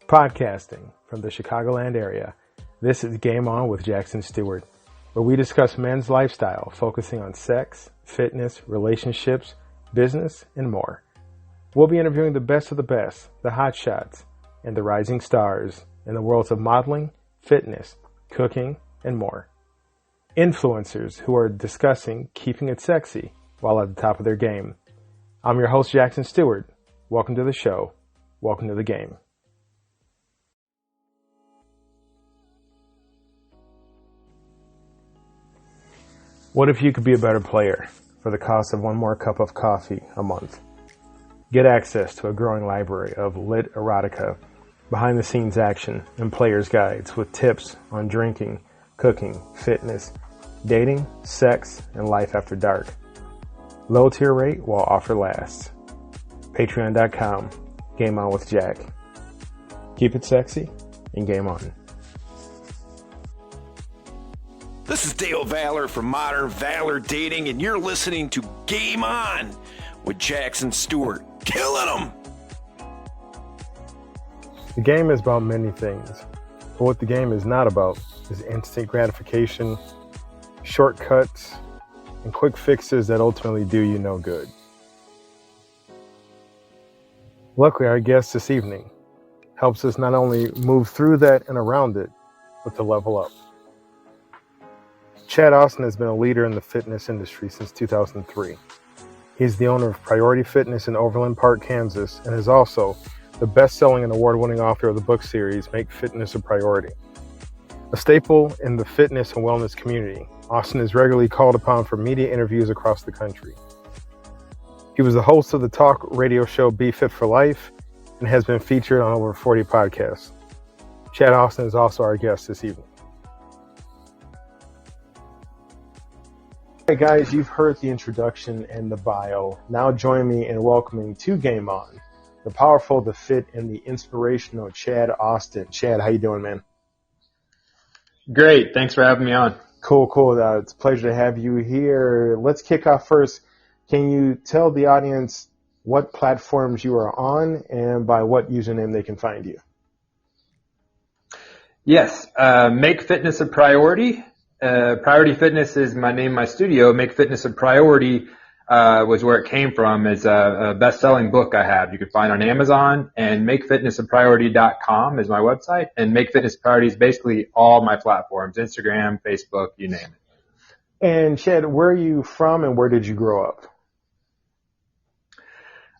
Podcasting from the Chicagoland area, this is Game On with Jackson Stuart, where we discuss men's lifestyle, focusing on sex, fitness, relationships, business, and more. We'll be interviewing the best of the best, the hot shots, and the rising stars in the worlds of modeling, fitness, cooking, and more. Influencers who are discussing keeping it sexy while at the top of their game. I'm your host, Jackson Stuart. Welcome to the show. Welcome to the game. What if you could be a better player for the cost of one more cup of coffee a month? Get access to a growing library of lit erotica, behind-the-scenes action, and player's guides with tips on drinking, cooking, fitness, dating, sex, and life after dark. Low tier rate while offer lasts. Patreon.com. Game On with Jack. Keep it sexy and game on. This is Dale Valor from Modern Valor Dating, and you're listening to Game On with Jackson Stuart. Killing them! The game is about many things, but what the game is not about is instant gratification, shortcuts, and quick fixes that ultimately do you no good. Luckily, our guest this evening helps us not only move through that and around it, but to level up. Chad Austin has been a leader in the fitness industry since 2003. He's the owner of Priority Fitness in Overland Park, Kansas, and is also the best-selling and award-winning author of the book series, Make Fitness a Priority. A staple in the fitness and wellness community, Austin is regularly called upon for media interviews across the country. He was the host of the talk radio show Be Fit for Life and has been featured on over 40 podcasts. Chad Austin is also our guest this evening. All right, guys, you've heard the introduction and the bio. Now join me in welcoming to Game On, the powerful, the fit, and the inspirational Chad Austin. Chad, how you doing, man? Great. Thanks for having me on. Cool. It's a pleasure to have you here. Let's kick off first. Can you tell the audience what platforms you are on and by what username they can find you? Yes. Make Fitness a Priority. Priority Fitness is my name, my studio. Make Fitness a Priority was where it came from. It's a best-selling book I have. You can find on Amazon, and makefitnessapriority.com is my website. And Make Fitness a Priority is basically all my platforms, Instagram, Facebook, you name it. And Chad, where are you from and where did you grow up?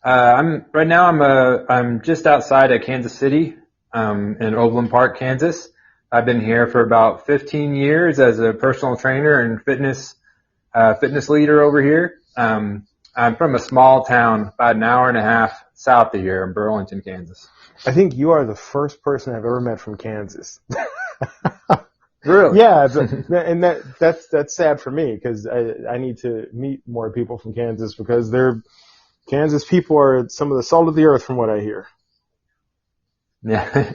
I'm just outside of Kansas City, in Overland Park, Kansas. I've been here for about 15 years as a personal trainer and fitness leader over here. I'm from a small town about an hour and a half south of here in Burlington, Kansas. I think you are the first person I've ever met from Kansas. Really? Yeah, and that's sad for me because I need to meet more people from Kansas because Kansas people are some of the salt of the earth from what I hear. Yeah.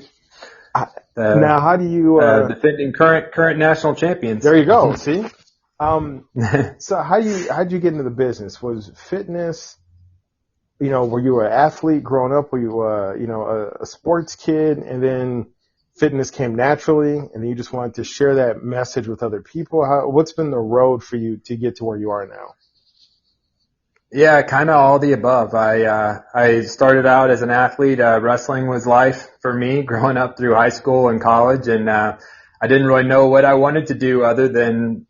Now, how do you defending current national champions? There you go. See, so how'd you get into the business? Was fitness, were you an athlete growing up? Were you a sports kid, and then fitness came naturally, and then you just wanted to share that message with other people? What's been the road for you to get to where you are now? Yeah, kind of all the above. I started out as an athlete. Wrestling was life for me growing up through high school and college, and I didn't really know what I wanted to do other than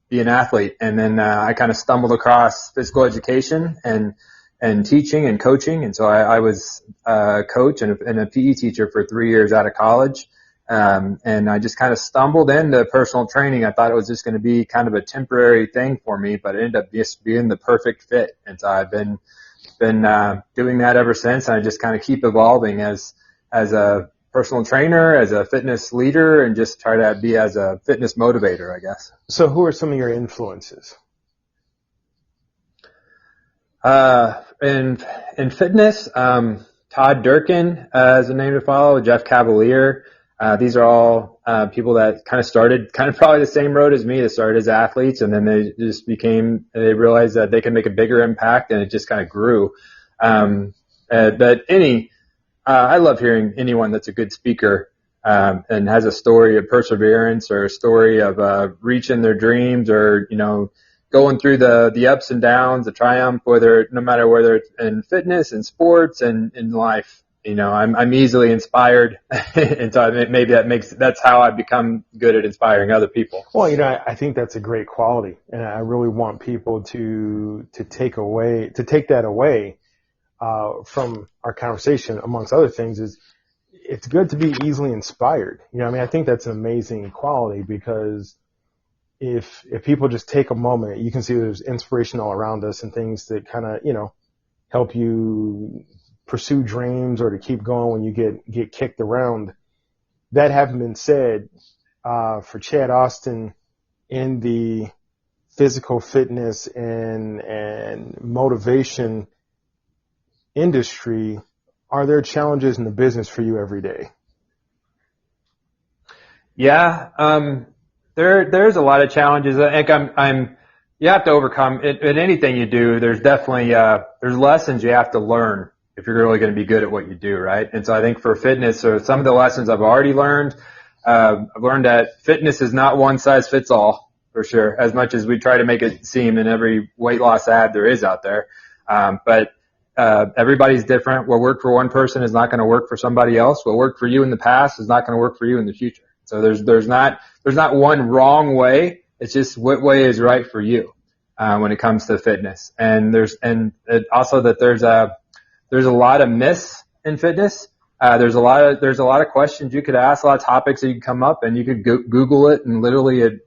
be an athlete. And then I kind of stumbled across physical education and teaching and coaching, and so I was a coach and a PE teacher for 3 years out of college. And I just kind of stumbled into personal training. I thought it was just going to be kind of a temporary thing for me, but it ended up just being the perfect fit. And so I've been doing that ever since. And I just kind of keep evolving as a personal trainer, as a fitness leader, and just try to be as a fitness motivator, I guess. So who are some of your influences? In fitness, Todd Durkin is a name to follow, Jeff Cavalier. These are all people that kind of started kind of probably the same road as me. They started as athletes, and then they realized that they can make a bigger impact, and it just kind of grew. But any I love hearing anyone that's a good speaker and has a story of perseverance or a story of reaching their dreams, or going through the ups and downs, the triumph, no matter whether it's in fitness and sports and in life. I'm easily inspired, and so maybe that's how I become good at inspiring other people. Well, I think that's a great quality, and I really want people to take that away from our conversation, amongst other things. Is it's good to be easily inspired. I think that's an amazing quality, because if people just take a moment, you can see there's inspiration all around us and things that kind of help you pursue dreams or to keep going when you get kicked around. That having been said, for Chad Austin in the physical fitness and motivation industry, are there challenges in the business for you every day? Yeah, there's a lot of challenges. I think you have to overcome it in anything you do. There's definitely there's lessons you have to learn if you're really going to be good at what you do, right? And so I think for fitness, so some of the lessons I've already learned, I've learned that fitness is not one size fits all, for sure, as much as we try to make it seem in every weight loss ad there is out there. But everybody's different. What worked for one person is not going to work for somebody else. What worked for you in the past is not going to work for you in the future. So there's not one wrong way. It's just what way is right for you when it comes to fitness. And there's a lot of myths in fitness. There's a lot of questions you could ask, a lot of topics that you could come up, and you could Google it, and literally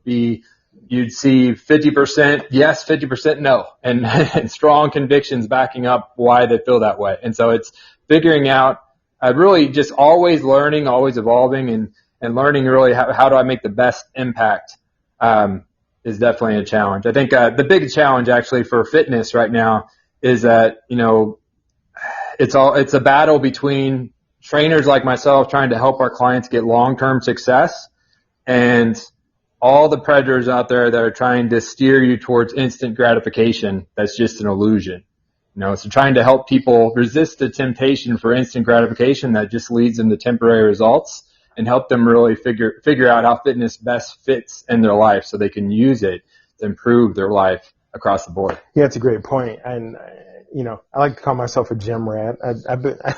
you'd see 50% yes, 50% no, and strong convictions backing up why they feel that way. And so it's figuring out, really just always learning, always evolving, and learning really how do I make the best impact is definitely a challenge. I think the big challenge actually for fitness right now is that it's a battle between trainers like myself trying to help our clients get long-term success, and all the predators out there that are trying to steer you towards instant gratification. That's just an illusion. So trying to help people resist the temptation for instant gratification that just leads them to temporary results, and help them really figure out how fitness best fits in their life so they can use it to improve their life across the board. Yeah, it's a great point. And I like to call myself a gym rat.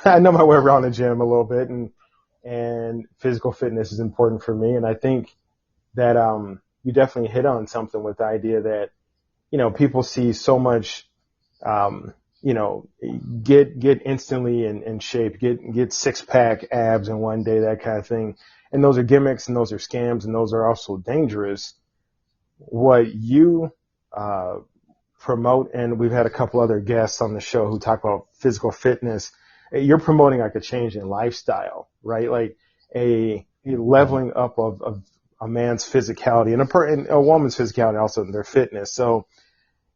I know my way around the gym a little bit, and physical fitness is important for me. And I think that you definitely hit on something with the idea that people see so much get instantly in shape, get six-pack abs in one day, that kind of thing. And those are gimmicks, and those are scams, and those are also dangerous. What you promote, and we've had a couple other guests on the show who talk about physical fitness, you're promoting like a change in lifestyle, right? Like a leveling up of a man's physicality and a woman's physicality, also in their fitness. So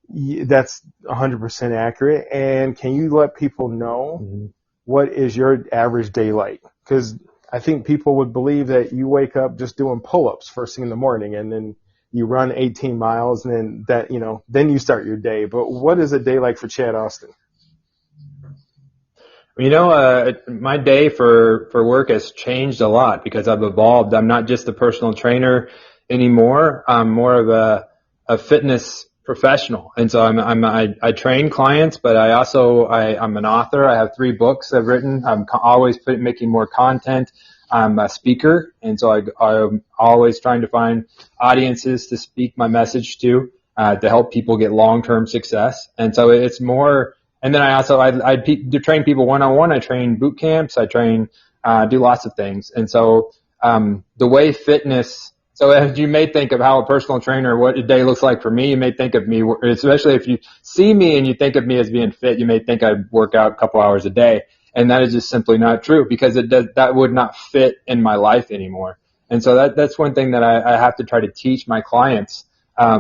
that's 100% accurate. And can you let people know what is your average day like? Because I think people would believe that you wake up just doing pull-ups first thing in the morning, and then you run 18 miles, and then you start your day. But what is a day like for Chad Austin? My day for work has changed a lot because I've evolved. I'm not just a personal trainer anymore. I'm more of a fitness professional. And so I train clients, but I'm an author. I have 3 books I've written. I'm always making more content. I'm a speaker. And so I'm always trying to find audiences to speak my message to help people get long-term success. And so it's more, and then I train people one-on-one. I train boot camps. I train, do lots of things. And so, the way fitness, so as you may think of how a personal trainer, what a day looks like for me, you may think of me, especially if you see me and you think of me as being fit, you may think I work out a couple hours a day. And that is just simply not true, because that would not fit in my life anymore. And so that's one thing that I have to try to teach my clients. As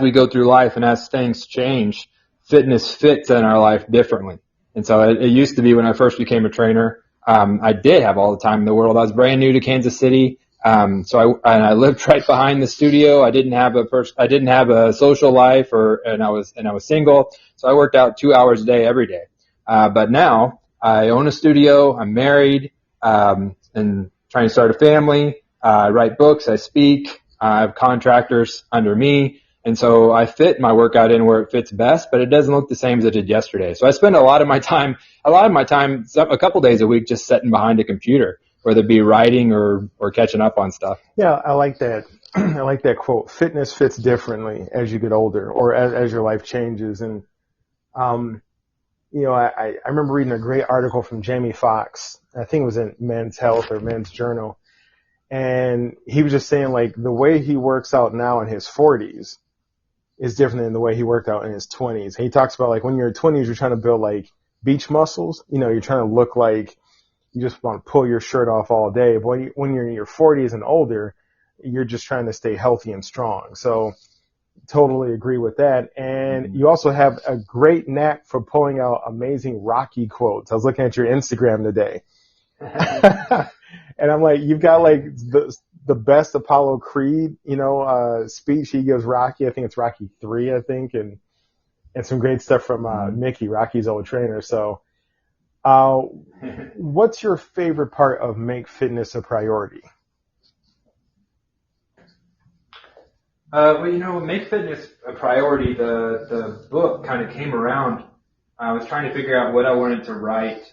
we go through life and as things change, fitness fits in our life differently. And so it used to be when I first became a trainer, I did have all the time in the world. I was brand new to Kansas City. So I lived right behind the studio. I didn't have a social life and I was single. So I worked out 2 hours a day every day. But now, I own a studio. I'm married, and trying to start a family. I write books. I speak. I have contractors under me. And so I fit my workout in where it fits best, but it doesn't look the same as it did yesterday. So I spend a lot of my time, a couple days a week just sitting behind a computer, whether it be writing or catching up on stuff. Yeah, I like that. I like that quote. Fitness fits differently as you get older or as your life changes. And, I remember reading a great article from Jamie Foxx. I think it was in Men's Health or Men's Journal. And he was just saying, like, the way he works out now in his 40s is different than the way he worked out in his 20s. And he talks about, like, when you're in 20s, you're trying to build, like, beach muscles. You're trying to look like you just want to pull your shirt off all day. But when you're in your 40s and older, you're just trying to stay healthy and strong. So totally agree with that. And you also have a great knack for pulling out amazing Rocky quotes. I was looking at your Instagram today. And I'm like, you've got like the best Apollo Creed, speech he gives Rocky. I think it's Rocky 3, I think, and some great stuff from Mickey, Rocky's old trainer. So, what's your favorite part of Make Fitness a Priority? Make Fitness a Priority, the book kind of came around. I was trying to figure out what I wanted to write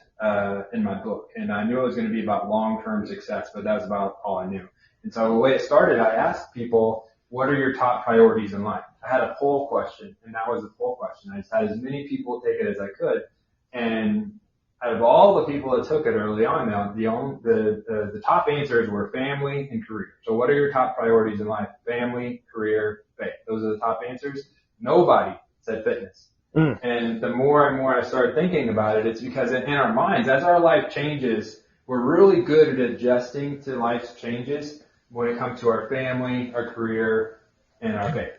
in my book, and I knew it was going to be about long-term success, but that was about all I knew. And so the way it started, I asked people, what are your top priorities in life? I had a poll question, and that was the poll question. I just had as many people take it as I could, and out of all the people that took it early on, the top answers were family and career. So what are your top priorities in life? Family, career, faith. Those are the top answers. Nobody said fitness. And the more and more I started thinking about it, it's because in our minds, as our life changes, we're really good at adjusting to life's changes when it comes to our family, our career, and our faith.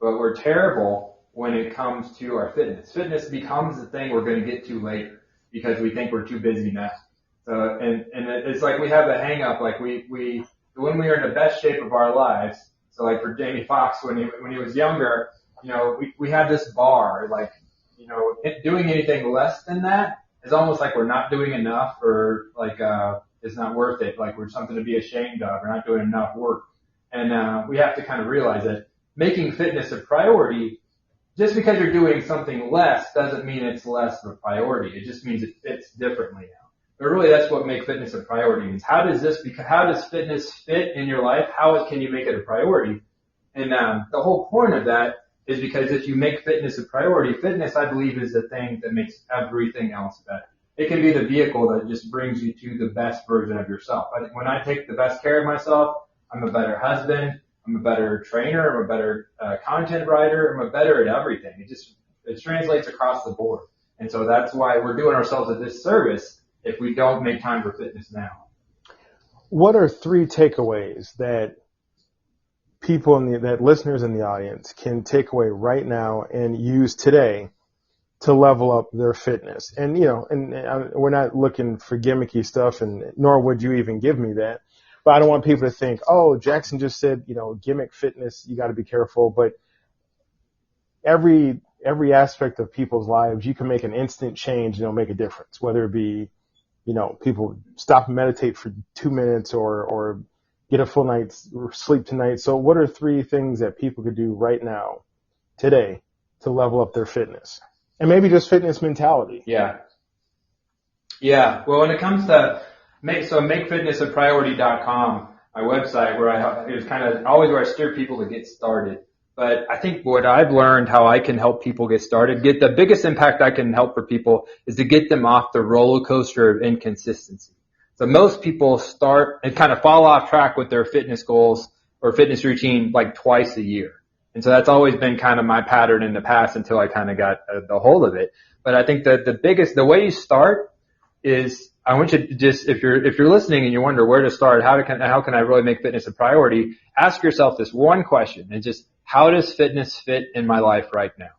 But we're terrible when it comes to our fitness. Fitness becomes the thing we're going to get to later because we think we're too busy now. So, and it's like we have a hang up, like when we are in the best shape of our lives. So like for Jamie Foxx, when he was younger, we had this bar, like, doing anything less than that is almost like we're not doing enough, or like, it's not worth it. Like we're something to be ashamed of. We're not doing enough work. And, we have to kind of realize that making fitness a priority, just because you're doing something less doesn't mean it's less of a priority. It just means it fits differently now. But really that's what make fitness a priority means. How does fitness fit in your life? How can you make it a priority? And, the whole point of that is because if you make fitness a priority, fitness, I believe, is the thing that makes everything else better. It can be the vehicle that just brings you to the best version of yourself. I think when I take the best care of myself, I'm a better husband, I'm a better trainer, I'm a better content writer, I'm a better at everything. It translates across the board. And so that's why we're doing ourselves a disservice if we don't make time for fitness now. What are 3 takeaways that people that listeners in the audience can take away right now and use today to level up their fitness? And, we're not looking for gimmicky stuff, and nor would you even give me that. But I don't want people to think, oh, Jackson just said, gimmick fitness, you got to be careful. But every aspect of people's lives, you can make an instant change, make a difference, whether it be, people stop and meditate for 2 minutes or get a full night's sleep tonight. So what are 3 things that people could do right now, today, to level up their fitness? And maybe just fitness mentality. Yeah. Well, when it comes to makefitnessapriority.com, my website, it was kind of always where I steer people to get started. But I think what I've learned, how I can help people get started, get the biggest impact I can help for people is to get them off the roller coaster of inconsistency. So most people start and kind of fall off track with their fitness goals or fitness routine like twice a year. And so that's always been kind of my pattern in the past until I kind of got the hold of it. But I think that the way you start is, I want you to just, if you're listening and you wonder where to start, how can I really make fitness a priority? Ask yourself this one question, and just, how does fitness fit in my life right now?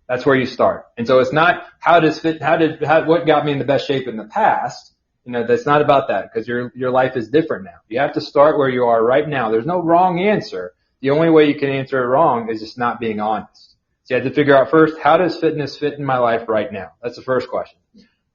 That's where you start. And so it's not what got me in the best shape in the past. That's not about that, because your life is different now. You have to start where you are right now. There's no wrong answer. The only way you can answer it wrong is just not being honest. So you have to figure out first, how does fitness fit in my life right now? That's the first question.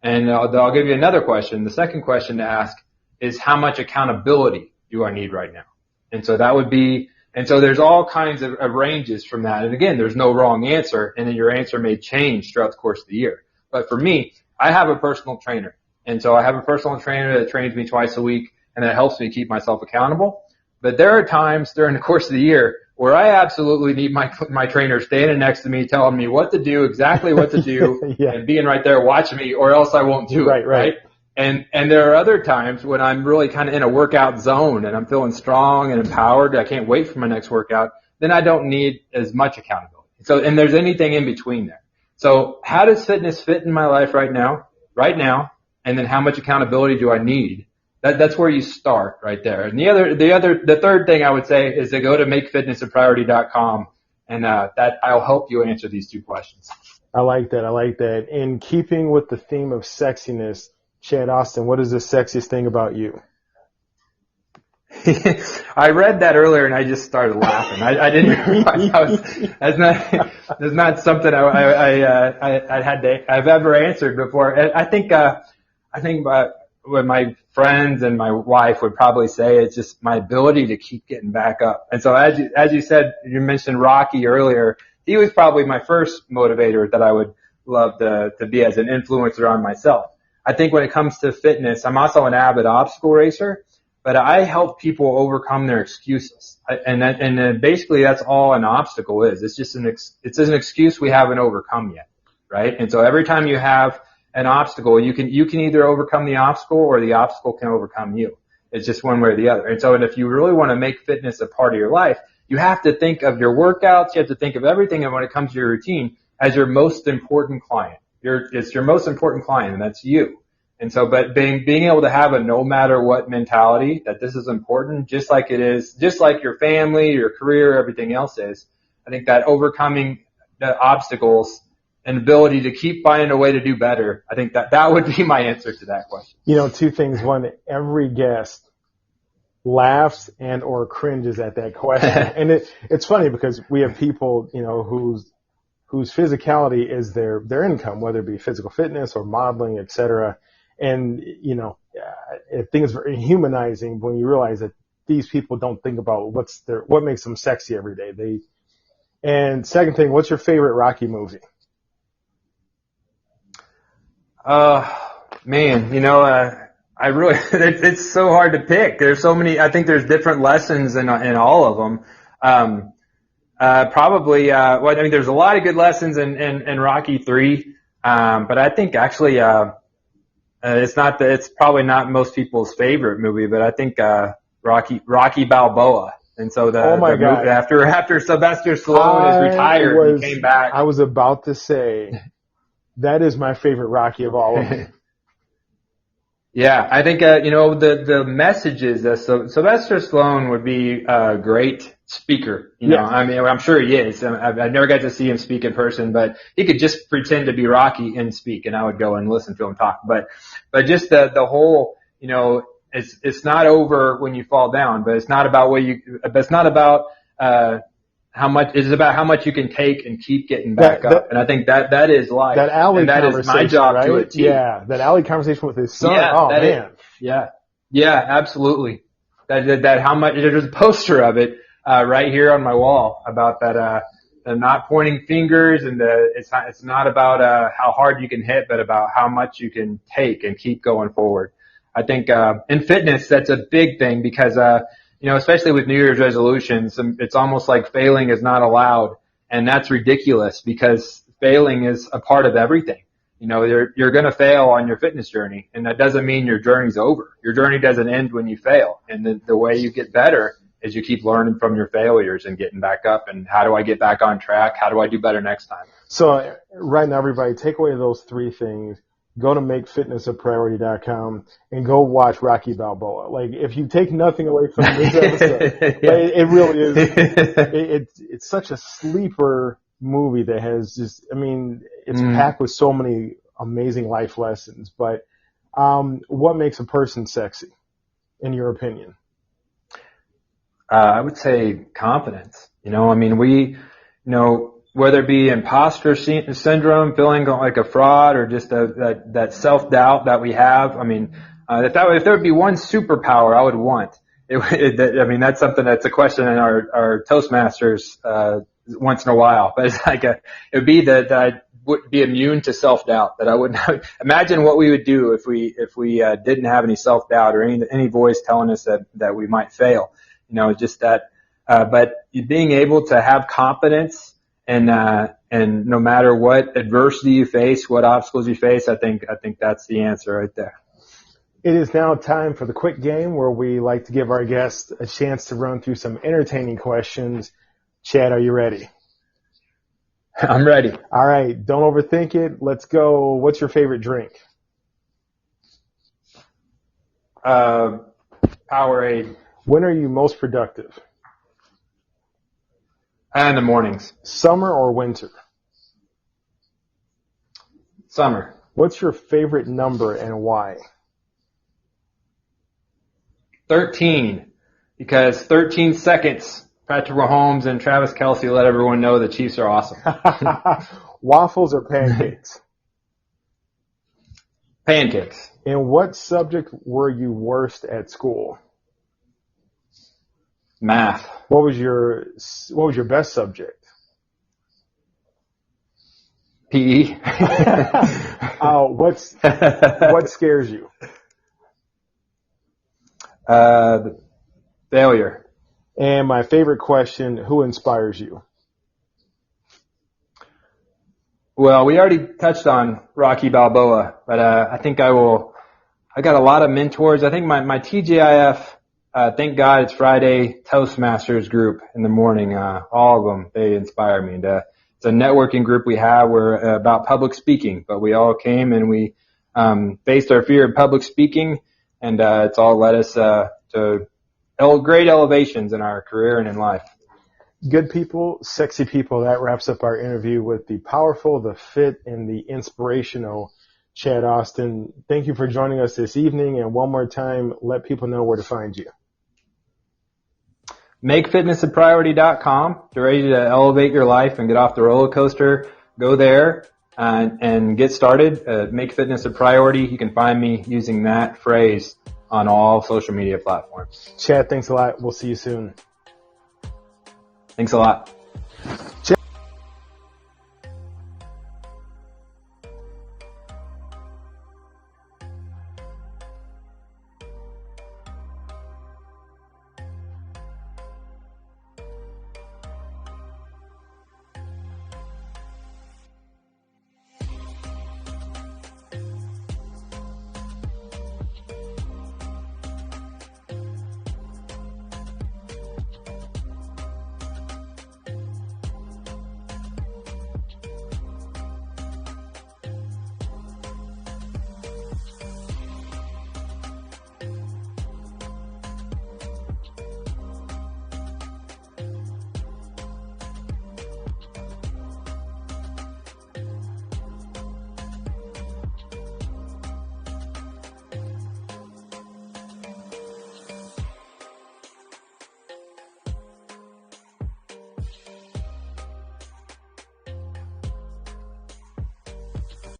And I'll give you another question. The second question to ask is, how much accountability do I need right now? And so that would be, and so there's all kinds of ranges from that. And again, there's no wrong answer, and then your answer may change throughout the course of the year. But for me, I have a personal trainer. And so I have a personal trainer that trains me twice a week, and that helps me keep myself accountable. But there are times during the course of the year where I absolutely need my trainer standing next to me, telling me what to do, exactly what to do, Yeah. and being right there watching me, or else I won't do it. Right. And there are other times when I'm really kind of in a workout zone and I'm feeling strong and empowered. I can't wait for my next workout. Then I don't need as much accountability. So, and there's anything in between there. So how does fitness fit in my life right now? And then how much accountability do I need? That's where you start right there. And the third thing I would say is to go to makefitnessapriority.com, and that I'll help you answer these two questions. I like that. In keeping with the theme of sexiness, Chad Austin, what is the sexiest thing about you? I read that earlier and I just started laughing. I didn't realize that's not something I've ever answered before. I think what my friends and my wife would probably say is just my ability to keep getting back up. And so as you said, you mentioned Rocky earlier. He was probably my first motivator that I would love to be as an influencer on myself. I think when it comes to fitness, I'm also an avid obstacle racer, but I help people overcome their excuses. And basically that's all an obstacle is. It's just an excuse we haven't overcome yet, right? And so every time you have an obstacle, you can either overcome the obstacle or the obstacle can overcome you. It's just one way or the other. And so if you really want to make fitness a part of your life, you have to think of your workouts, you have to think of everything, and when it comes to your routine, as your most important client. It's your most important client, and that's you. And so, but being able to have a no matter what mentality, that this is important, just like it is, just like your family, your career, everything else is. I think that overcoming the obstacles and ability to keep finding a way to do better, I think that would be my answer to that question. Two things. One, every guest laughs and or cringes at that question. And it's funny because we have people, whose physicality is their income, whether it be physical fitness or modeling, et cetera. And, I think it's very humanizing when you realize that these people don't think about what makes them sexy every day. And second thing, what's your favorite Rocky movie? I really, it's so hard to pick. There's so many, I think there's different lessons in all of them. There's a lot of good lessons in Rocky 3. But I think actually, it's probably not most people's favorite movie, but I think, Rocky Balboa. And so movie after Sylvester Stallone is retired, he came back. I was about to say, that is my favorite Rocky of all of them. Yeah, I think, the messages that Sylvester Stallone would be a great speaker. I mean, I'm sure he is. I've never got to see him speak in person, but he could just pretend to be Rocky and speak, and I would go and listen to him talk. But just the whole, it's not over when you fall down, but it's not about how much, it's about how much you can take and keep getting back up. And I think that is life. That alley and that conversation, is my job right? to a T. Yeah, that alley conversation with his son. Man. Yeah, absolutely. That how much, there's a poster of it, right here on my wall about that, the not pointing fingers, and it's not about, how hard you can hit, but about how much you can take and keep going forward. I think, in fitness, that's a big thing because, especially with New Year's resolutions, it's almost like failing is not allowed. And that's ridiculous because failing is a part of everything. You're going to fail on your fitness journey, and that doesn't mean your journey's over. Your journey doesn't end when you fail. And the way you get better is you keep learning from your failures and getting back up. And how do I get back on track? How do I do better next time? So right now, everybody, take away those three things. Go to makefitnessapriority.com and go watch Rocky Balboa. Like, if you take nothing away from this episode, it really is. It's such a sleeper movie that has just, it's packed with so many amazing life lessons. But what makes a person sexy, in your opinion? whether it be imposter syndrome, feeling like a fraud, or just that self-doubt that we have. I mean, if there would be one superpower I would want, that's something that's a question in our Toastmasters, once in a while, but it's like it would be that I would be immune to self-doubt, that I wouldn't imagine what we would do if we didn't have any self-doubt or any voice telling us that we might fail, just that, but being able to have confidence and no matter what adversity you face, what obstacles you face, I think that's the answer right there. It is now time for the quick game where we like to give our guests a chance to run through some entertaining questions. Chad, are you ready? I'm ready. All right. Don't overthink it. Let's go. What's your favorite drink? Powerade. When are you most productive? In the mornings. Summer or winter? Summer. What's your favorite number and why? 13, because 13 seconds, Patrick Mahomes and Travis Kelce let everyone know the Chiefs are awesome. Waffles or pancakes? Pancakes. In what subject were you worst at school? Math. What was your best subject? PE. What scares you? Failure. And my favorite question, who inspires you? Well, we already touched on Rocky Balboa, but I think I got a lot of mentors. I think my TGIF, thank God it's Friday Toastmasters group in the morning, all of them, they inspire me. And it's a networking group we have. We're about public speaking, but we all came and we faced our fear of public speaking, and it's all led us to great elevations in our career and in life. Good people, sexy people. That wraps up our interview with the powerful, the fit, and the inspirational Chad Austin. Thank you for joining us this evening. And one more time, let people know where to find you. MakeFitnessApriority.com. If you're ready to elevate your life and get off the roller coaster, go there and get started. Make fitness a priority. You can find me using that phrase on all social media platforms. Chad, thanks a lot. We'll see you soon. Thanks a lot.